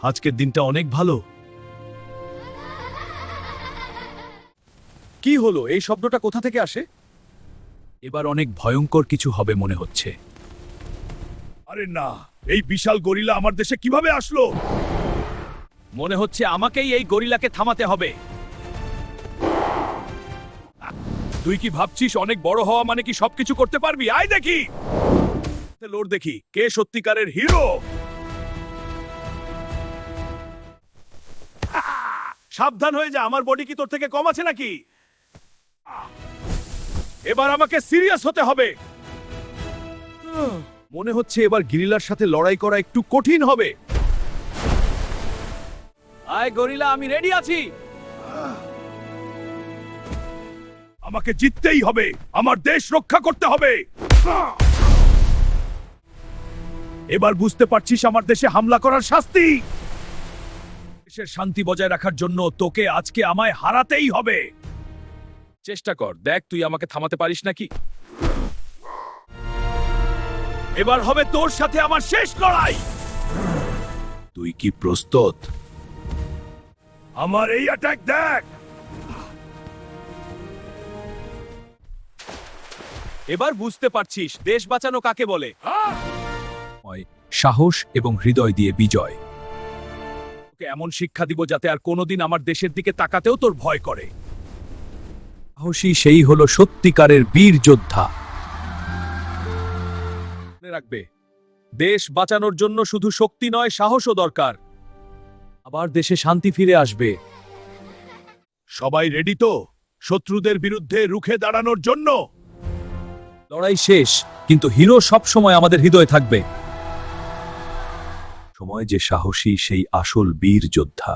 আজকের দিনটা অনেক ভালো। কি হলো? এই শব্দটা কোথা থেকে আসে? এবার অনেক ভয়ঙ্কর কিছু হবে মনে হচ্ছে। আরে না, এই বিশাল গরিলা আমার দেশে কিভাবে আসলো? মনে হচ্ছে আমাকেই এই গরিলাকে থামাতে হবে। তুই কি ভাবছিস অনেক বড় হওয়া মানে কি সবকিছু করতে পারবি? আয় দেখি, লড় দেখি কে সত্যিকারের হিরো। সাবধান হয়ে যা, আমার বডি কি তোর থেকে কম আছে নাকি? এবার আমাকে সিরিয়াস হতে হবে। মনে হচ্ছে এবার গরিলার সাথে লড়াই করা একটু কঠিন হবে। আয় গরিলা, আমি রেডি আছি। আমাকে জিততেই হবে, আমার দেশ রক্ষা করতে হবে। এবার বুঝতে পারছিস আমার দেশে হামলা করার শাস্তি? দেশের শান্তি বজায় রাখার জন্য তোকে আজকে আমায় হারাতেই হবে। চেষ্টা কর, দেখ তুই আমাকে থামাতে পারিস নাকি। এবার হবে তোর সাথে আমার শেষ লড়াই। তুই কি প্রস্তুত? আমার এই অ্যাটাক দেখ। এবার বুঝতে পারছিস দেশ বাঁচানো কাকে বলে। সাহস এবং হৃদয় দিয়ে বিজয়। তোকে এমন শিক্ষা দিব যাতে আর কোনোদিন আমার দেশের দিকে তাকাতেও তোর ভয় করে। সাহসী সেই হলো সত্যিকারের বীর যোদ্ধা। মনে রাখবে, দেশ বাঁচানোর জন্য শুধু শক্তি নয়, সাহসও দরকার। আবার দেশে শান্তি ফিরে আসবে। সবাই রেডি তো শত্রুদের বিরুদ্ধে রুখে দাঁড়ানোর জন্য? লড়াই শেষ, কিন্তু হিরো সব সময় আমাদের হৃদয়ে থাকবে। সময় যে সাহসী সেই আসল বীর যোদ্ধা।